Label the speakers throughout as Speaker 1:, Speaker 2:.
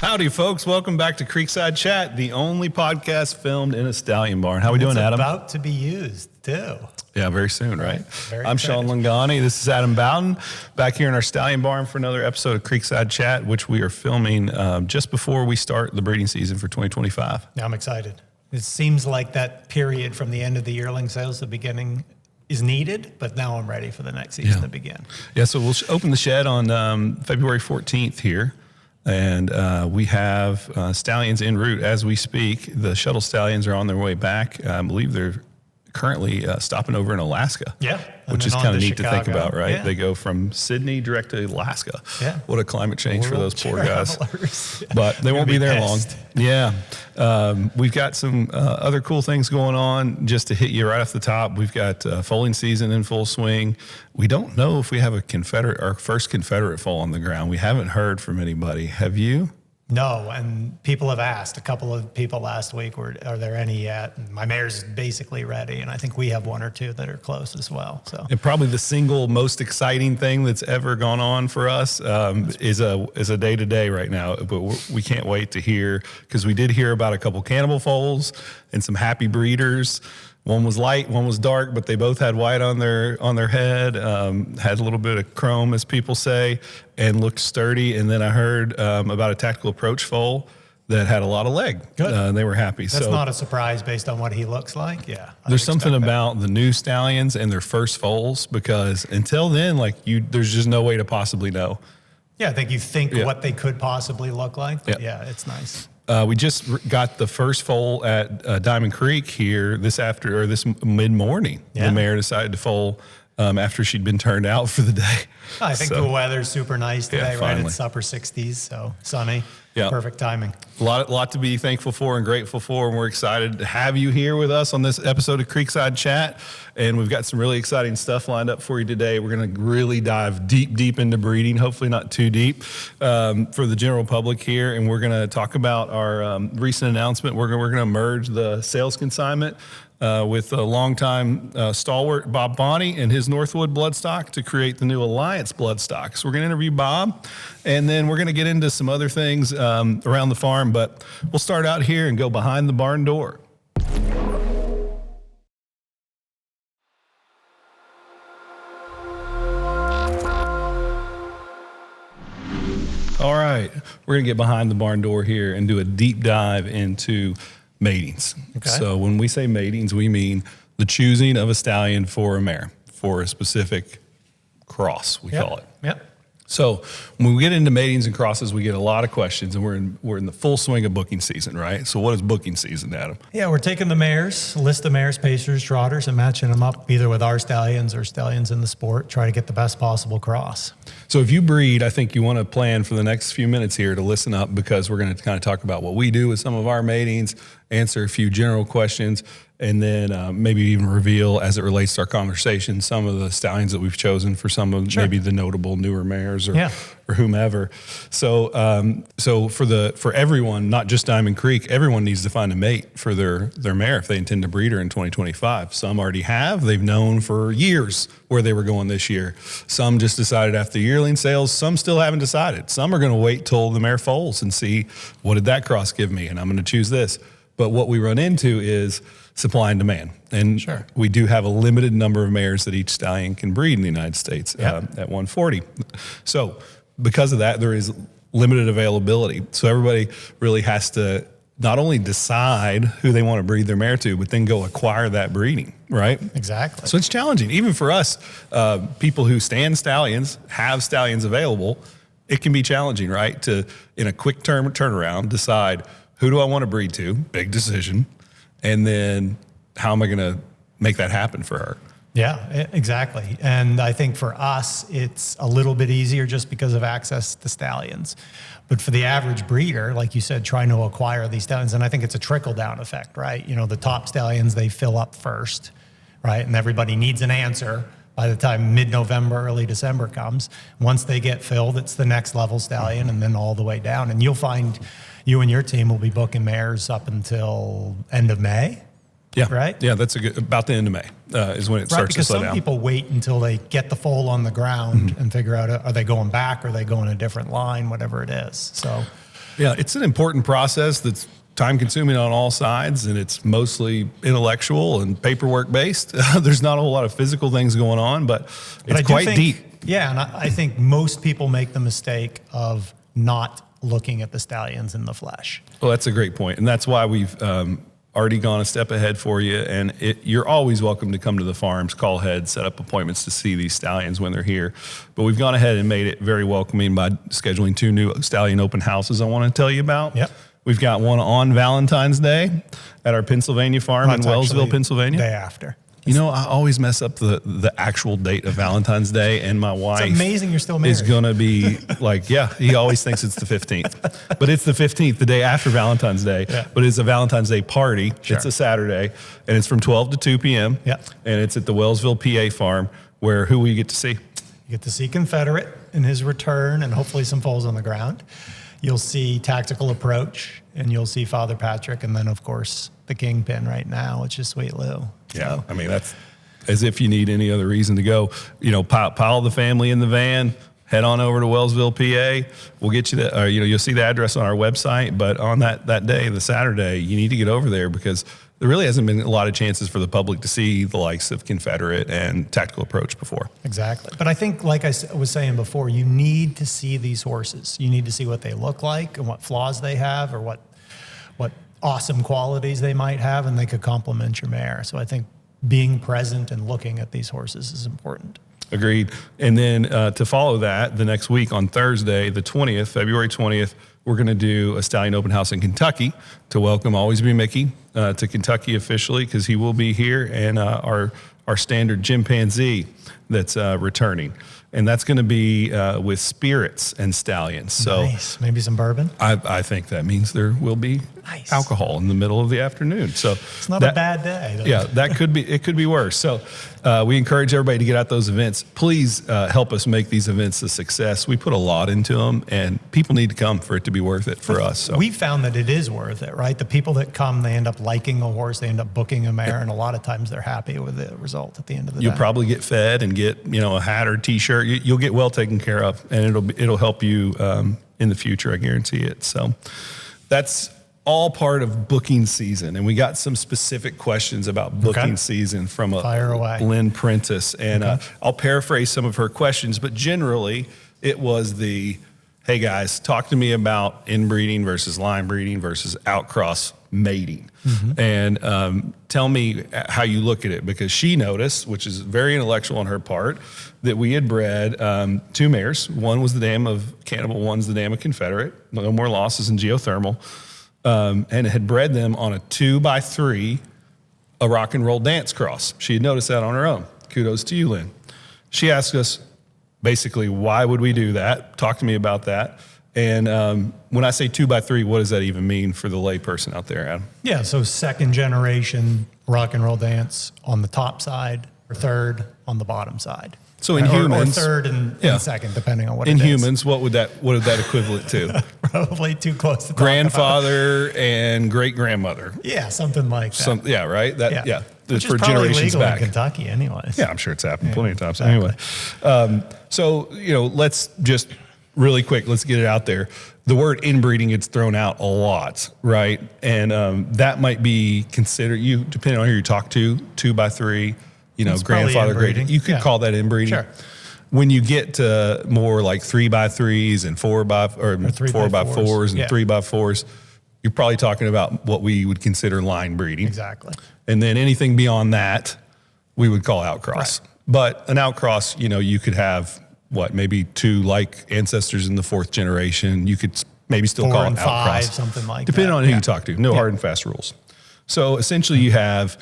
Speaker 1: Howdy, folks. Welcome back to Creekside Chat, the only podcast filmed in a stallion barn. How we doing, Adam?
Speaker 2: It's about to be used, too.
Speaker 1: Yeah, very soon, right?
Speaker 2: I'm
Speaker 1: Shaun Laungani. This is Adam Bowden, back here in our stallion barn for another episode of Creekside Chat, which we are filming just before we start the breeding season for 2025.
Speaker 2: I'm excited. It seems like that period from the end of the yearling sales to the beginning is needed, but now I'm ready for the next season to begin.
Speaker 1: Yeah, so we'll open the shed on February 14th here. And we have stallions en route as we speak. The shuttle stallions are on their way back. I believe they're currently stopping over in Alaska.
Speaker 2: Yeah.
Speaker 1: Which is kind of neat to think about, right?
Speaker 2: Yeah.
Speaker 1: They go from Sydney direct to Alaska.
Speaker 2: Yeah.
Speaker 1: What a climate change for those poor guys.
Speaker 2: Yeah.
Speaker 1: But they won't be there long.
Speaker 2: pissed.
Speaker 1: Yeah. We've got some other cool things going on. Just to hit you right off the top, we've got foaling season in full swing. We don't know if we have our first Confederate foal on the ground. We haven't heard from anybody. Have you?
Speaker 2: No, and people have asked. A couple of people last week, are there any yet? And my mare's basically ready, and I think we have one or two that are close as well. So,
Speaker 1: and probably the single most exciting thing that's ever gone on for us is a day-to-day right now. But we can't wait to hear, because we did hear about a couple cannibal foals and some happy breeders. One was light, one was dark, but they both had white on their head, had a little bit of chrome, as people say, and looked sturdy. And then I heard about a tactical approach foal that had a lot of leg.
Speaker 2: Good.
Speaker 1: And they were happy.
Speaker 2: That's not a surprise based on what he looks like. Yeah.
Speaker 1: There's something about the new stallions and their first foals, because until then, there's just no way to possibly know.
Speaker 2: Yeah, I think you think what they could possibly look like. But yeah, it's nice.
Speaker 1: We just got the first foal at Diamond Creek here this mid-morning.
Speaker 2: Yeah.
Speaker 1: The mare decided to foal after she'd been turned out for the day.
Speaker 2: I think the weather's super nice today, right?
Speaker 1: Finally.
Speaker 2: It's upper 60s, so sunny.
Speaker 1: Yeah.
Speaker 2: Perfect timing.
Speaker 1: A lot to be thankful for and grateful for, and we're excited to have you here with us on this episode of Creekside Chat. And we've got some really exciting stuff lined up for you today. We're going to really dive deep into breeding, hopefully not too deep, for the general public here. And we're going to talk about our recent announcement. We're going to merge the sales consignment with a longtime stalwart Bob Bonney and his Northwood bloodstock to create the new Alliance bloodstock. So we're going to interview Bob, and then we're going to get into some other things around the farm. But we'll start out here and go behind the barn door. All right, we're going to get behind the barn door here and do a deep dive into matings.
Speaker 2: Okay.
Speaker 1: So when we say matings, we mean the choosing of a stallion for a mare, for a specific cross, we call it.
Speaker 2: Yep.
Speaker 1: So when we get into matings and crosses, we get a lot of questions, and we're in the full swing of booking season, right? So what is booking season, Adam?
Speaker 2: Yeah, we're taking the mares, list of mares, pacers, trotters, and matching them up either with our stallions or stallions in the sport, try to get the best possible cross.
Speaker 1: So if you breed, I think you want to plan for the next few minutes here to listen up, because we're going to kind of talk about what we do with some of our matings, answer a few general questions, and then maybe even reveal, as it relates to our conversation, some of the stallions that we've chosen for some of maybe the notable newer mares or whomever. So for everyone, not just Diamond Creek, everyone needs to find a mate for their mare if they intend to breed her in 2025. Some already have. They've known for years where they were going this year. Some just decided after yearling sales. Some still haven't decided. Some are going to wait till the mare foals and see, what did that cross give me, and I'm going to choose this. But what we run into is supply and demand. And we do have a limited number of mares that each stallion can breed in the United States at 140. So because of that, there is limited availability. So everybody really has to not only decide who they want to breed their mare to, but then go acquire that breeding, right?
Speaker 2: Exactly.
Speaker 1: So it's challenging. Even for us, people who stand stallions, have stallions available, it can be challenging, right? To, in a quick turnaround, decide, who do I want to breed to? Big decision. And then how am I going to make that happen for her?
Speaker 2: Yeah, exactly. And I think for us, it's a little bit easier just because of access to stallions. But for the average breeder, like you said, trying to acquire these stallions, and I think it's a trickle-down effect, right? You know, the top stallions, they fill up first, right? And everybody needs an answer by the time mid-November, early December comes. Once they get filled, it's the next level stallion and then all the way down. And you'll find you and your team will be booking mares up until end of May.
Speaker 1: Yeah.
Speaker 2: Right?
Speaker 1: Yeah, that's about the end of May is when it starts to slow down.
Speaker 2: Because some people wait until they get the foal on the ground and figure out, are they going back or are they going a different line, whatever it is. So
Speaker 1: Yeah, it's an important process that's time consuming on all sides, and it's mostly intellectual and paperwork based. There's not a whole lot of physical things going on, but it's quite deep.
Speaker 2: Yeah, and I think most people make the mistake of not looking at the stallions in the flesh.
Speaker 1: Well, that's a great point, and that's why we've already gone a step ahead for you. And you're always welcome to come to the farms, call ahead, set up appointments to see these stallions when they're here. But we've gone ahead and made it very welcoming by scheduling 2 new stallion open houses I want to tell you about.
Speaker 2: Yep.
Speaker 1: We've got one on Valentine's Day at our Pennsylvania farm in Wellsville, Pennsylvania.
Speaker 2: Day after.
Speaker 1: You know, I always mess up the actual date of Valentine's Day, and my wife
Speaker 2: it's amazing you're still married.
Speaker 1: Is going to be like, yeah, he always thinks it's the 15th. But it's the 15th, the day after Valentine's Day.
Speaker 2: Yeah.
Speaker 1: But it's a Valentine's Day party.
Speaker 2: Sure.
Speaker 1: It's a Saturday, and it's from 12 to 2 p.m.
Speaker 2: Yeah.
Speaker 1: And it's at the Wellsville, PA farm, where who will you get to see?
Speaker 2: You get to see Confederate in his return and hopefully some foals on the ground. You'll see Tactical Approach, and you'll see Father Patrick, and then, of course, the kingpin right now, which is Sweet Lou.
Speaker 1: Yeah, I mean, that's as if you need any other reason to go. You know, pile the family in the van, head on over to Wellsville, PA. We'll get you the, you'll see the address on our website. But on that day, the Saturday, you need to get over there because there really hasn't been a lot of chances for the public to see the likes of Confederate and Tactical Approach before.
Speaker 2: Exactly. But I think, like I was saying before, you need to see these horses. You need to see what they look like and what flaws they have or what awesome qualities they might have, and they could complement your mare. So I think being present and looking at these horses is important.
Speaker 1: Agreed. And then to follow that, the next week on Thursday, the 20th, February 20th, we're going to do a stallion open house in Kentucky to welcome Always Be Mickey to Kentucky officially, because he will be here, and our standard chimpanzee that's returning. And that's going to be with spirits and stallions. So
Speaker 2: nice. Maybe some bourbon?
Speaker 1: I think that means there will be alcohol in the middle of the afternoon. So
Speaker 2: it's not a bad day.
Speaker 1: Yeah, it could be worse. So we encourage everybody to get out those events. Please help us make these events a success. We put a lot into them, and people need to come for it to be worth it for us. So
Speaker 2: we found that it is worth it, right? The people that come, they end up liking a horse, they end up booking a mare, and a lot of times they're happy with the result at the end of the day.
Speaker 1: You'll probably get fed and get a hat or T-shirt. You'll get well taken care of, and it'll help you in the future. I guarantee it. So that's all part of booking season, and we got some specific questions about booking season from Lynn Prentice, and I'll paraphrase some of her questions, but generally it was hey guys, talk to me about inbreeding versus line breeding versus outcross mating, and tell me how you look at it, because she noticed, which is very intellectual on her part, that we had bred 2 mares. One was the dam of Cannibal, one's the dam of Confederate. No more losses in geothermal. And had bred them on a 2x3, a rock and roll dance cross. She had noticed that on her own. Kudos to you, Lynn. She asked us, basically, why would we do that? Talk to me about that. And when I say 2x3, what does that even mean for the lay person out there, Adam?
Speaker 2: Yeah, so second generation rock and roll dance on the top side, or third on the bottom side.
Speaker 1: So in humans,
Speaker 2: or third and second, depending on what
Speaker 1: in
Speaker 2: it is.
Speaker 1: In humans, what would that equivalent to?
Speaker 2: Probably too close to talk
Speaker 1: grandfather and great grandmother.
Speaker 2: Yeah, something like that.
Speaker 1: Yeah, right.
Speaker 2: Which
Speaker 1: for
Speaker 2: is probably
Speaker 1: generations
Speaker 2: legal
Speaker 1: back
Speaker 2: in Kentucky, anyways.
Speaker 1: Yeah, I'm sure it's happened plenty of times.
Speaker 2: Exactly.
Speaker 1: Anyway, so let's just really quick, let's get it out there. The word inbreeding gets thrown out a lot, right? And that might be considered, depending on who you talk to, 2x3.
Speaker 2: It's
Speaker 1: grandfather, great. You could call that inbreeding.
Speaker 2: Sure.
Speaker 1: When you get to more like 3x3s and 4x4s and 3x4s, you're probably talking about what we would consider line breeding.
Speaker 2: Exactly.
Speaker 1: And then anything beyond that, we would call outcross. Right. But an outcross, you could have maybe 2 like ancestors in the 4th generation. You could maybe still call it outcross.
Speaker 2: 5, something like
Speaker 1: depending
Speaker 2: that.
Speaker 1: on who you talk to. No hard and fast rules. So essentially you have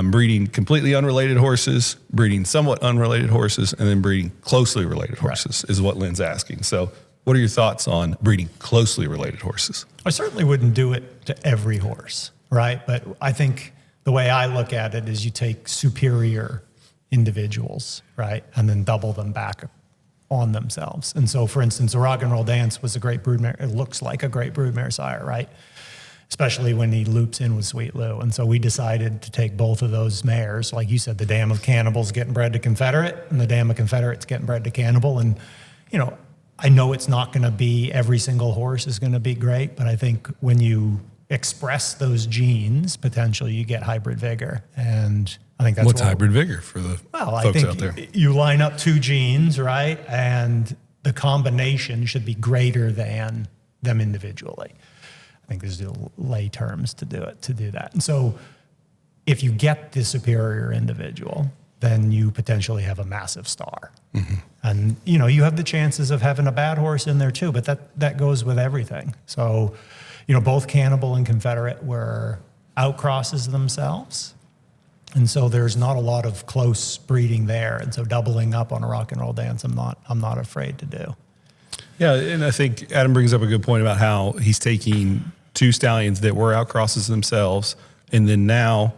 Speaker 1: breeding completely unrelated horses, breeding somewhat unrelated horses, and then breeding closely related horses is what Lynn's asking. So what are your thoughts on breeding closely related horses?
Speaker 2: I certainly wouldn't do it to every horse, right? But I think the way I look at it is you take superior individuals, right? And then double them back on themselves. And so, for instance, a rock and roll dance was a great broodmare. It looks like a great broodmare sire, right? Especially when he loops in with Sweet Lou. And so we decided to take both of those mares. Like you said, the dam of Cannibal's getting bred to Confederate, and the dam of Confederate's getting bred to Cannibal. And, I know it's not going to be every single horse is going to be great, but I think when you express those genes, potentially you get hybrid vigor. And I think that's
Speaker 1: what's hybrid vigor for the folks out there.
Speaker 2: You line up two genes, right? And the combination should be greater than them individually. I think there's the lay terms to do that. And so if you get the superior individual, then you potentially have a massive star. Mm-hmm. And, you have the chances of having a bad horse in there too, but that goes with everything. So, both Cannibal and Confederate were outcrosses themselves. And so there's not a lot of close breeding there. And so doubling up on a rock and roll dance, I'm not afraid to do.
Speaker 1: Yeah, and I think Adam brings up a good point about how he's taking two stallions that were outcrosses themselves, and then now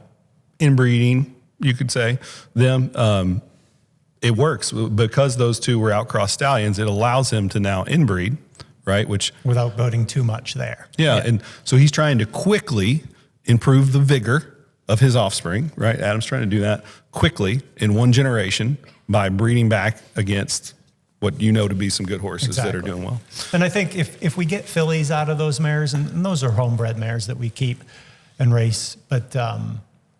Speaker 1: inbreeding, you could say, them. It works because those two were outcross stallions. It allows him to now inbreed, right? Which
Speaker 2: without putting too much there.
Speaker 1: Yeah, and so he's trying to quickly improve the vigor of his offspring, right? Adam's trying to do that quickly in one generation by breeding back against what to be some good horses that are doing well.
Speaker 2: And I think if we get fillies out of those mares, and those are homebred mares that we keep and race, but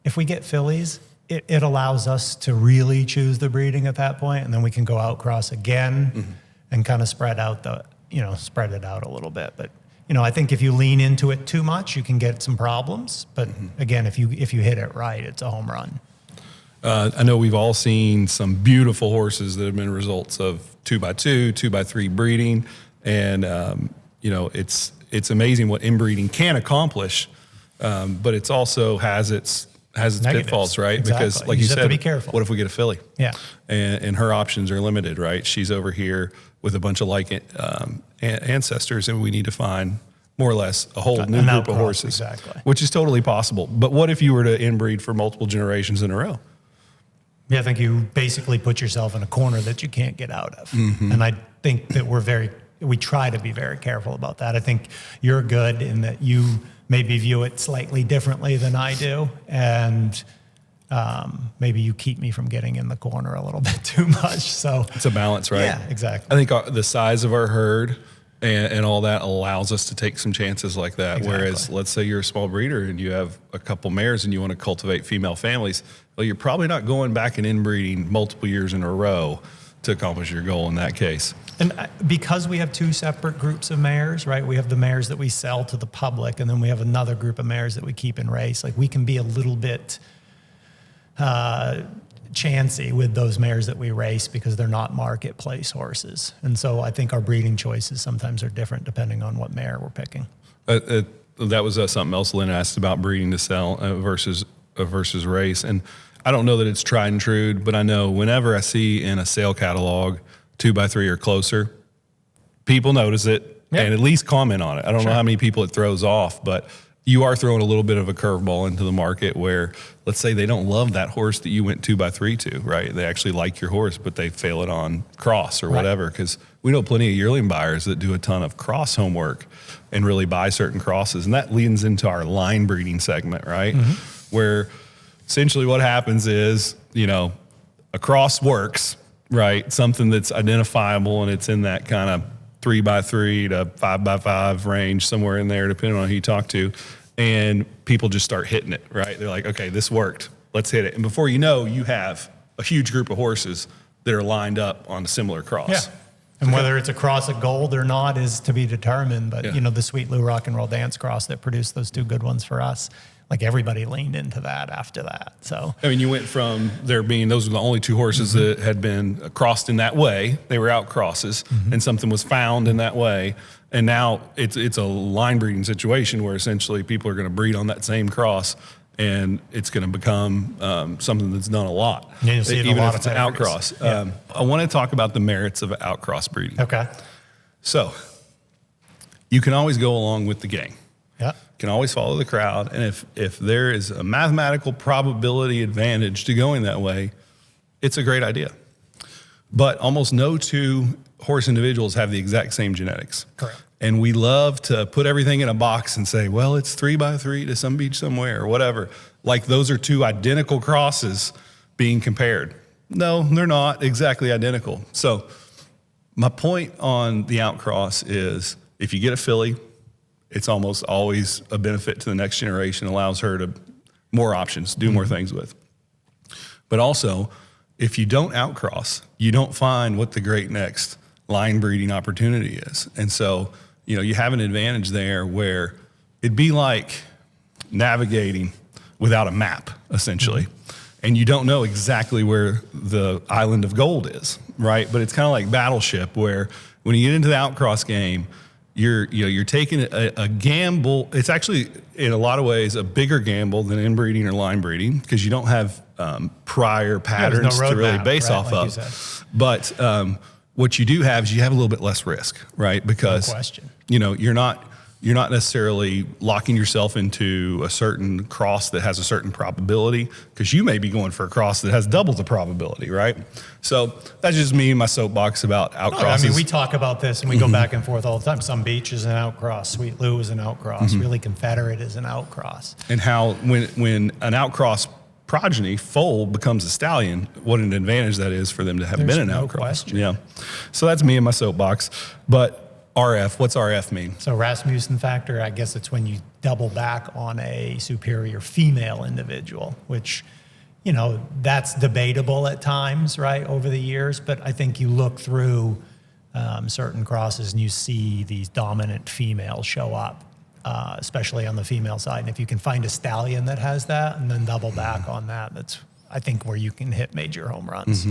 Speaker 2: if we get fillies, it allows us to really choose the breeding at that point, and then we can go outcross again and kind of spread it out a little bit. But I think if you lean into it too much, you can get some problems. But again, if you hit it right, it's a home run.
Speaker 1: I know we've all seen some beautiful horses that have been results of 2x2, 2x3 breeding, and it's amazing what inbreeding can accomplish. But it's also has its pitfalls, right?
Speaker 2: Exactly.
Speaker 1: Because, like you said,
Speaker 2: have to be careful.
Speaker 1: What if we get a filly?
Speaker 2: Yeah,
Speaker 1: and her options are limited, right? She's over here with a bunch of ancestors, and we need to find more or less a whole new group of horses, which is totally possible. But what if you were to inbreed for multiple generations in a row?
Speaker 2: Yeah, I think you basically put yourself in a corner that you can't get out of. Mm-hmm. And I think that we try to be very careful about that. I think you're good in that you maybe view it slightly differently than I do. And maybe you keep me from getting in the corner a little bit too much. So
Speaker 1: it's a balance, right?
Speaker 2: Yeah, exactly.
Speaker 1: I think the size of our herd and all that allows us to take some chances like that. Exactly. Whereas let's say you're a small breeder and you have a couple mares and you want to cultivate female families. Well, you're probably not going back and inbreeding multiple years in a row to accomplish your goal in that case.
Speaker 2: And because we have two separate groups of mares, right? We have the mares that we sell to the public, and then we have another group of mares that we keep in race. Like, we can be a little bit chancy with those mares that we race because they're not marketplace horses. And so I think our breeding choices sometimes are different depending on what mare we're picking.
Speaker 1: That was something else Lynn asked about breeding to sell versus race. And I don't know that it's tried and true, but I know whenever I see in a sale catalog 2x3 or closer, people notice it and at least comment on it. I don't know how many people it throws off, but you are throwing a little bit of a curveball into the market where, let's say they don't love that horse that you went 2x3 to, right? They actually like your horse, but they fail it on cross or whatever. Because we know plenty of yearling buyers that do a ton of cross homework and really buy certain crosses. And that leans into our line breeding segment, right? Mm-hmm. Where essentially what happens is, a cross works, right? Something that's identifiable and it's in that kind of 3x3 to 5x5 range, somewhere in there, depending on who you talk to. And people just start hitting it, right? They're like, okay, this worked. Let's hit it. And before you know, you have a huge group of horses that are lined up on a similar cross.
Speaker 2: Yeah. And whether it's a cross at gold or not is to be determined. But, the Sweet Lou Rock and Roll Dance cross that produced those two good ones for us, like, everybody leaned into that after that. So, I
Speaker 1: mean, you went from those were the only two horses that had been crossed in that way. They were out crosses, and something was found in that way. And now it's a line breeding situation where essentially people are going to breed on that same cross, and it's going to become something that's done a lot,
Speaker 2: you'll see
Speaker 1: even if it's
Speaker 2: an
Speaker 1: outcross. Yeah. I want to talk about the merits of outcross breeding.
Speaker 2: Okay.
Speaker 1: So you can always go along with the gang.
Speaker 2: Yeah.
Speaker 1: Can always follow the crowd. And if there is a mathematical probability advantage to going that way, it's a great idea. But almost no two horse individuals have the exact same genetics.
Speaker 2: Correct.
Speaker 1: And we love to put everything in a box and say, well, it's 3x3 to some beach somewhere or whatever. Like those are two identical crosses being compared. No, they're not exactly identical. So My point on the outcross is if you get a filly, it's almost always a benefit to the next generation, allows her to more options, do more things with. But also, if you don't outcross, you don't find what the great next line breeding opportunity is. And so, you have an advantage there where it'd be like navigating without a map, essentially. And you don't know exactly where the island of gold is, right? But it's kind of like Battleship, where when you get into the outcross game, you're taking a gamble. It's actually, in a lot of ways, a bigger gamble than inbreeding or line breeding because you don't have prior patterns to really base off of. But what you do have is you have a little bit less risk, right? Because
Speaker 2: no question.
Speaker 1: You're not necessarily locking yourself into a certain cross that has a certain probability because you may be going for a cross that has double the probability, right? So that's just me and my soapbox about outcrosses.
Speaker 2: I mean, we talk about this and we go back and forth all the time. Some Beach is an outcross. Sweet Lou is an outcross. Really Confederate is an outcross.
Speaker 1: And how when an outcross progeny foal becomes a stallion, what an advantage that is for them to have been an outcross.
Speaker 2: Question.
Speaker 1: Yeah. So that's me and my soapbox. But RF, what's RF mean?
Speaker 2: So Rasmussen factor, I guess it's when you double back on a superior female individual, which, that's debatable at times, right, over the years. But I think you look through certain crosses and you see these dominant females show up, especially on the female side. And if you can find a stallion that has that and then double back on that, that's, I think, where you can hit major home runs.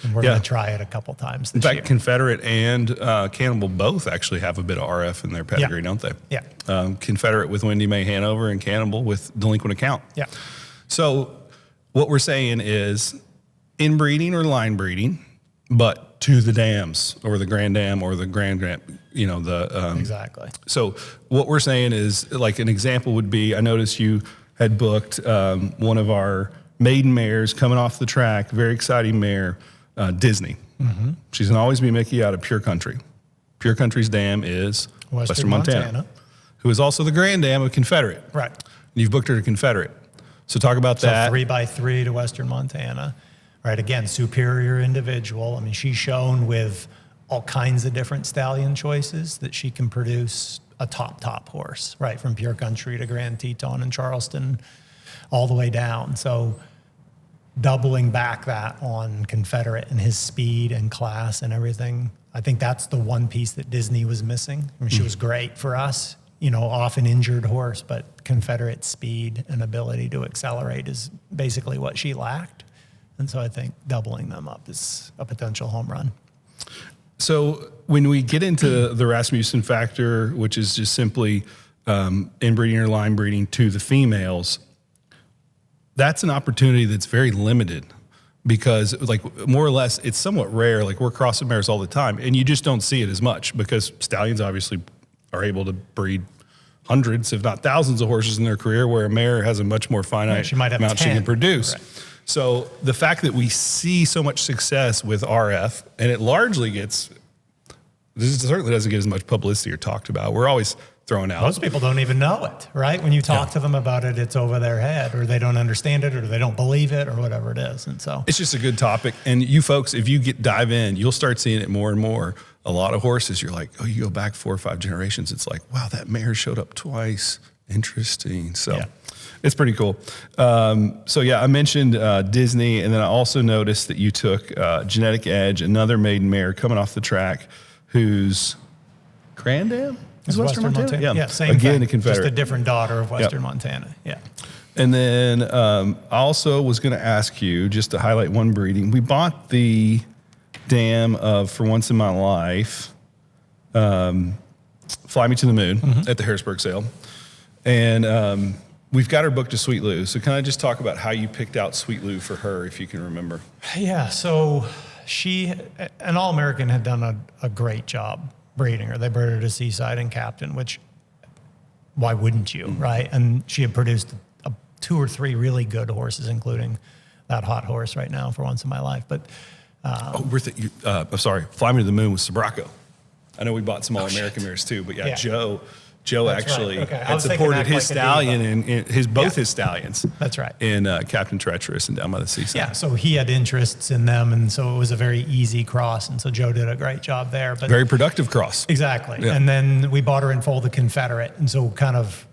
Speaker 2: And we're going to try it a couple times this year. In fact,
Speaker 1: Confederate and Cannibal both actually have a bit of RF in their pedigree, don't they?
Speaker 2: Yeah.
Speaker 1: Confederate with Wendy Mae Hanover and Cannibal with Delinquent Account.
Speaker 2: Yeah.
Speaker 1: So what we're saying is inbreeding or line breeding, but to the dams or the grand dam or the grand,
Speaker 2: Exactly.
Speaker 1: So what we're saying is, like, an example would be, I noticed you had booked one of our maiden mares coming off the track, very exciting mare, Disney. She's going to always be Mickey out of Pure Country. Pure Country's dam is Western Montana, who is also the grand dam of Confederate.
Speaker 2: Right.
Speaker 1: And you've booked her to Confederate. So talk about that.
Speaker 2: 3x3 to Western Montana. Right. Again, superior individual. I mean, she's shown with all kinds of different stallion choices that she can produce a top horse, right? From Pure Country to Grand Teton and Charleston all the way down. So doubling back that on Confederate and his speed and class and everything, I think that's the one piece that Disney was missing. I mean, she was great for us, often injured horse, but Confederate speed and ability to accelerate is basically what she lacked. And so I think doubling them up is a potential home run.
Speaker 1: So when we get into the Rasmussen factor, which is just simply inbreeding or line breeding to the females, that's an opportunity that's very limited because, like, more or less, it's somewhat rare. Like, we're crossing mares all the time, and you just don't see it as much because stallions obviously are able to breed hundreds, if not thousands, of horses in their career, where a mare has a much more finite amount she can produce. Correct. So the fact that we see so much success with RF, and it largely this certainly doesn't get as much publicity or talked about. We're always throwing out.
Speaker 2: Most people don't even know it, right? When you talk to them about it, it's over their head, or they don't understand it, or they don't believe it, or whatever it is. And so
Speaker 1: it's just a good topic. And you folks, if you dive in, you'll start seeing it more and more. A lot of horses, you're like, you go back 4 or 5 generations, it's like, wow, that mare showed up twice. Interesting. So it's pretty cool. I mentioned Disney, and then I also noticed that you took Genetic Edge, another maiden mare coming off the track, whose grand dam is Western Montana.
Speaker 2: Yeah, same
Speaker 1: again,
Speaker 2: thing.
Speaker 1: Confederate.
Speaker 2: Just a different daughter of Western Montana. Yeah.
Speaker 1: And then I also was going to ask you, just to highlight one breeding, we bought the dam of For Once in My Life, Fly Me to the Moon at the Harrisburg sale. And we've got her booked to Sweet Lou. So can I just talk about how you picked out Sweet Lou for her, if you can remember?
Speaker 2: Yeah, so an All-American had done a great job breeding her. They bred her to Seaside and Captain, which, why wouldn't you, right? And she had produced 2 or 3 really good horses, including that hot horse right now, For Once in My Life. But
Speaker 1: I'm sorry, Fly Me to the Moon with Sobraco. I know we bought some All-American mares too, but Joe Joe
Speaker 2: That's
Speaker 1: actually
Speaker 2: right. Okay. I
Speaker 1: had
Speaker 2: was thinking
Speaker 1: supported
Speaker 2: act
Speaker 1: his
Speaker 2: like a
Speaker 1: stallion
Speaker 2: diva.
Speaker 1: and his stallions.
Speaker 2: That's right.
Speaker 1: In Captain Treacherous and Down by the Seaside.
Speaker 2: Yeah, so he had interests in them, and so it was a very easy cross, and so Joe did a great job there. But
Speaker 1: Very productive cross.
Speaker 2: exactly,
Speaker 1: Yeah.
Speaker 2: and then we bought her in full the Confederate, and so kind of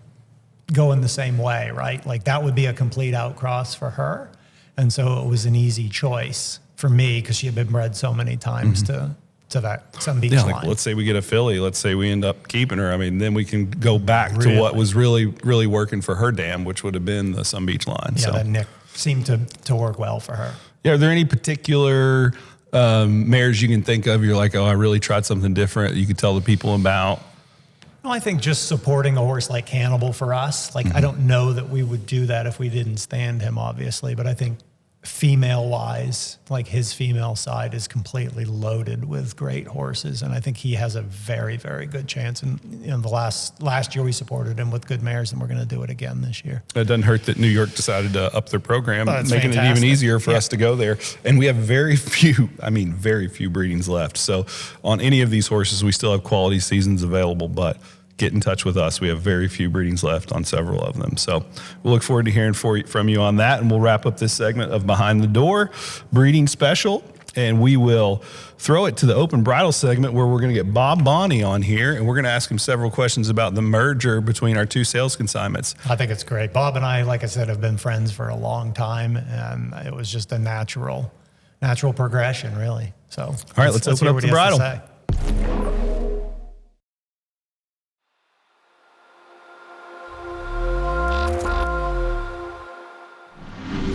Speaker 2: going the same way, right? Like that would be a complete outcross for her, and so it was an easy choice for me because she had been bred so many times to that Sun Beach line.
Speaker 1: Like let's say we get a filly, let's say we end up keeping her. I mean, then we can go back to what was really, really working for her dam, which would have been the Sun Beach line.
Speaker 2: Yeah,
Speaker 1: So
Speaker 2: that Nick seemed to work well for her.
Speaker 1: yeah, are there any particular mares you can think of? You're like, oh, I really tried something different. You could tell the people about.
Speaker 2: Well, I think just supporting a horse like Hannibal for us, like I don't know that we would do that if we didn't stand him, obviously, but I think female-wise, like his female side is completely loaded with great horses, and I think he has a very, very good chance. And the last year we supported him with good mares, and we're going to do it again this year.
Speaker 1: It doesn't hurt that New York decided to up their program,
Speaker 2: that's
Speaker 1: making it even
Speaker 2: fantastic.
Speaker 1: easier for us to go there. And we have very few breedings left. So on any of these horses, we still have quality seasons available, but get in touch with us. We have very few breedings left on several of them. So we'll look forward to hearing from you on that. And we'll wrap up this segment of Behind the Door Breeding Special. And we will throw it to the open bridal segment where we're going to get Bob Bonney on here. And we're going to ask him several questions about the merger between our two sales consignments.
Speaker 2: I think it's great. Bob and I, like I said, have been friends for a long time, and it was just a natural progression, really. So all
Speaker 1: right, let's open
Speaker 2: hear
Speaker 1: up
Speaker 2: what
Speaker 1: the
Speaker 2: he has to
Speaker 1: bridal.
Speaker 2: say.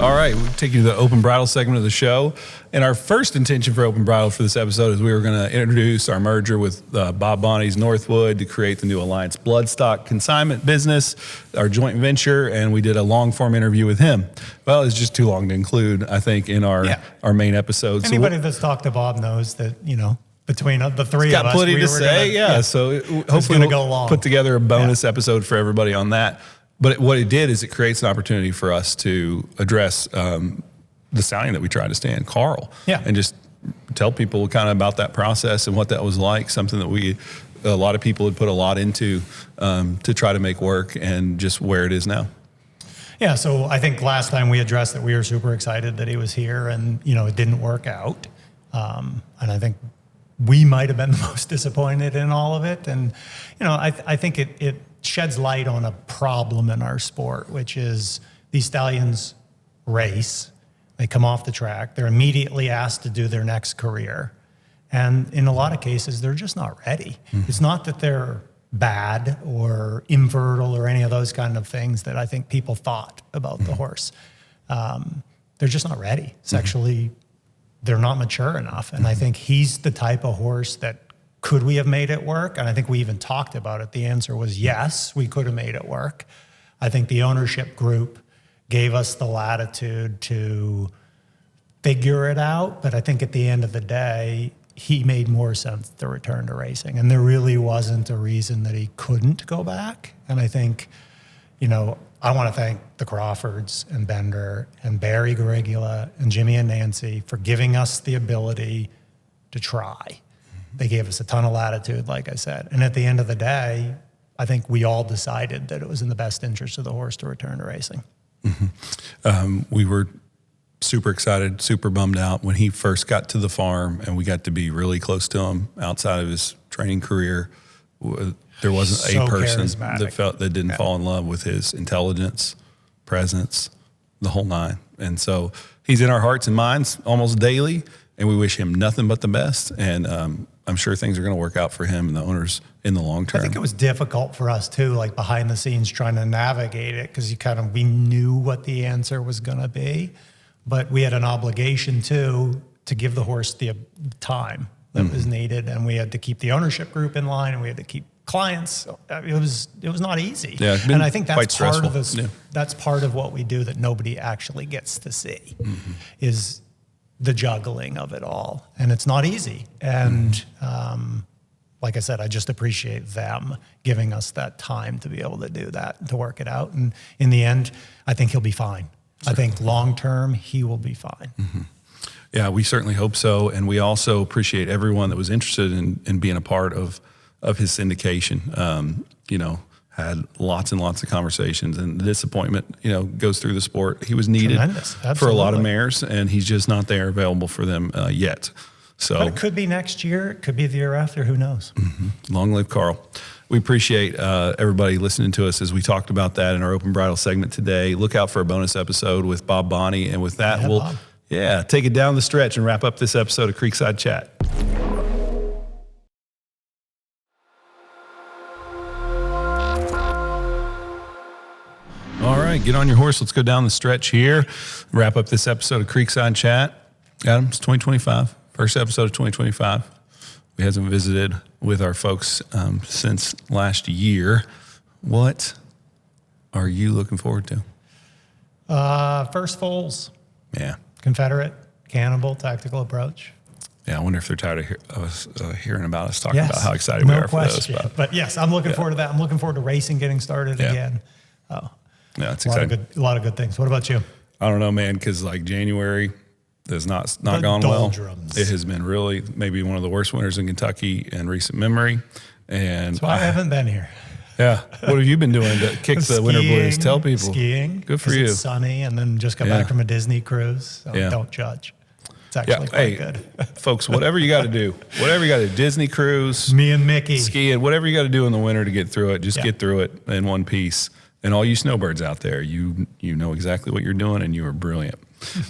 Speaker 1: All right, we'll take you to the open bridal segment of the show. And our first intention for open bridal for this episode is we were going to introduce our merger with Bob Bonney's Northwood to create the new Alliance Bloodstock consignment business, our joint venture, and we did a long form interview with him. Well, it's just too long to include, I think, in our main episode.
Speaker 2: Anybody that's talked to Bob knows that, between the three of us,
Speaker 1: got plenty to say, so hopefully we'll put together a bonus episode for everybody on that. But what it did is it creates an opportunity for us to address the stallion that we tried to stand, Carl, and just tell people kind of about that process and what that was like, something that a lot of people had put a lot into to try to make work, and just where it is now.
Speaker 2: Yeah, so I think last time we addressed that we were super excited that he was here, and it didn't work out. And I think we might have been the most disappointed in all of it. And I think it sheds light on a problem in our sport, which is these stallions race, they come off the track, they're immediately asked to do their next career. And in a lot of cases, they're just not ready. It's not that they're bad or infertile or any of those kind of things that I think people thought about the horse. They're just not ready. Sexually, they're not mature enough. And I think he's the type of horse that could we have made it work? And I think we even talked about it. The answer was yes, we could have made it work. I think the ownership group gave us the latitude to figure it out. But I think at the end of the day, he made more sense to return to racing. And there really wasn't a reason that he couldn't go back. And I think, I want to thank the Crawfords and Bender and Barry Garigula and Jimmy and Nancy for giving us the ability to try. They gave us a ton of latitude, like I said. And at the end of the day, I think we all decided that it was in the best interest of the horse to return to racing.
Speaker 1: We were super excited, super bummed out when he first got to the farm and we got to be really close to him outside of his training career. There wasn't a person that didn't fall in love with his intelligence, presence, the whole nine. And so he's in our hearts and minds almost daily, and we wish him nothing but the best. And I'm sure things are going to work out for him and the owners in the long term.
Speaker 2: I think it was difficult for us too, like behind the scenes trying to navigate it, because we knew what the answer was going to be, but we had an obligation to give the horse the time that was needed, and we had to keep the ownership group in line, and we had to keep clients. It was not easy.
Speaker 1: Yeah,
Speaker 2: and I think that's part
Speaker 1: stressful.
Speaker 2: of this. Yeah. That's part of what we do that nobody actually gets to see, is the juggling of it all, and it's not easy. And like I said, I just appreciate them giving us that time to be able to do that and to work it out. And in the end, I think he'll be fine. I think long term he will be fine.
Speaker 1: Yeah, we certainly hope so, and we also appreciate everyone that was interested in being a part of his syndication. had lots and lots of conversations, and the disappointment, goes through the sport. He was needed for a lot of mares, and he's just not there available for them yet. So,
Speaker 2: but it could be next year. It could be the year after. Who knows?
Speaker 1: Mm-hmm. Long live Carl. We appreciate everybody listening to us as we talked about that in our open bridal segment today. Look out for a bonus episode with Bob Bonney. And with that, we'll take it down the stretch and wrap up this episode of Creekside Chat. All right, get on your horse. Let's go down the stretch here. Wrap up this episode of Creekside Chat. Adam, it's 2025. First episode of 2025. We hasn't visited with our folks since last year. What are you looking forward to?
Speaker 2: First foals.
Speaker 1: Yeah.
Speaker 2: Confederate, Cannibal, tactical approach.
Speaker 1: Yeah, I wonder if they're tired of us hearing about us talking about how excited we are for those.
Speaker 2: But yes, I'm looking forward to that. I'm looking forward to racing getting started again. Oh,
Speaker 1: yeah, it's exciting.
Speaker 2: A lot of good things. What about you?
Speaker 1: I don't know, man, because January has not gone well. It has been really maybe one of the worst winters in Kentucky in recent memory. And
Speaker 2: that's why I haven't been here.
Speaker 1: Yeah. What have you been doing to kick the winter blues? Tell people.
Speaker 2: Skiing.
Speaker 1: Good for you.
Speaker 2: It's sunny, and then just got back from a Disney cruise. So don't judge. It's actually quite good.
Speaker 1: Folks, whatever you got to do, Disney cruise,
Speaker 2: me and Mickey,
Speaker 1: skiing, whatever you got to do in the winter to get through it, just get through it in one piece. And all you snowbirds out there, you know exactly what you're doing, and you are brilliant.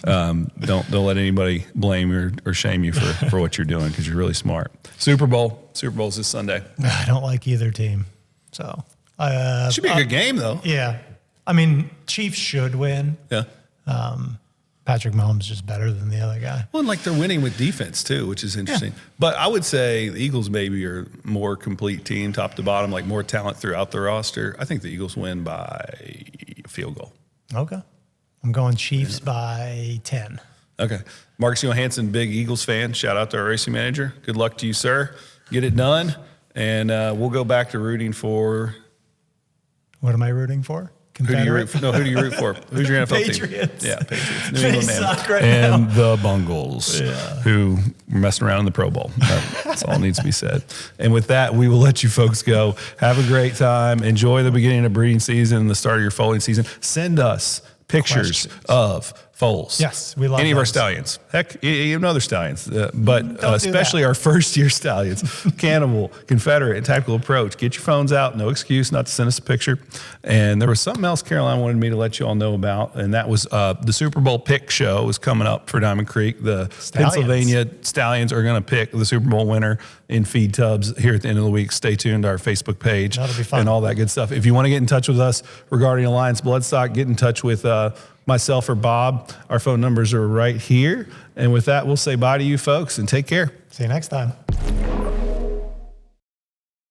Speaker 1: Don't let anybody blame you or shame you for what you're doing, because you're really smart. Super Bowl's this Sunday.
Speaker 2: I don't like either team, so
Speaker 1: should be a good game though.
Speaker 2: Yeah, I mean, Chiefs should win.
Speaker 1: Yeah.
Speaker 2: Patrick Mahomes is just better than the other guy.
Speaker 1: Well, and they're winning with defense too, which is interesting. Yeah. But I would say the Eagles maybe are more complete team, top to bottom, more talent throughout the roster. I think the Eagles win by a field goal.
Speaker 2: Okay. I'm going Chiefs by 10.
Speaker 1: Okay. Marcus Johansson, big Eagles fan. Shout out to our racing manager. Good luck to you, sir. Get it done. And we'll go back to rooting for.
Speaker 2: What am I rooting for?
Speaker 1: Who do you root for? No, who do you root for? Who's your NFL
Speaker 2: Patriots.
Speaker 1: team? Yeah, Patriots.
Speaker 2: New England suck right
Speaker 1: and
Speaker 2: now.
Speaker 1: The Bungles, who were messing around in the Pro Bowl. That's all needs to be said. And with that, we will let you folks go. Have a great time. Enjoy the beginning of breeding season and the start of your foaling season. Send us pictures of foals.
Speaker 2: Yes, we love
Speaker 1: any of our stallions. Heck, even other stallions, but especially our first-year stallions. Cannibal, Confederate, and Tactical Approach. Get your phones out. No excuse not to send us a picture. And there was something else Caroline wanted me to let you all know about, and that was the Super Bowl pick show is coming up for Diamond Creek. The Pennsylvania Stallions are going to pick the Super Bowl winner in feed tubs here at the end of the week. Stay tuned to our Facebook page.
Speaker 2: That'll be fun.
Speaker 1: And all that good stuff. If you want to get in touch with us regarding Alliance Bloodstock, get in touch with myself or Bob. Our phone numbers are right here. And with that, we'll say bye to you folks and take care.
Speaker 2: See you next time.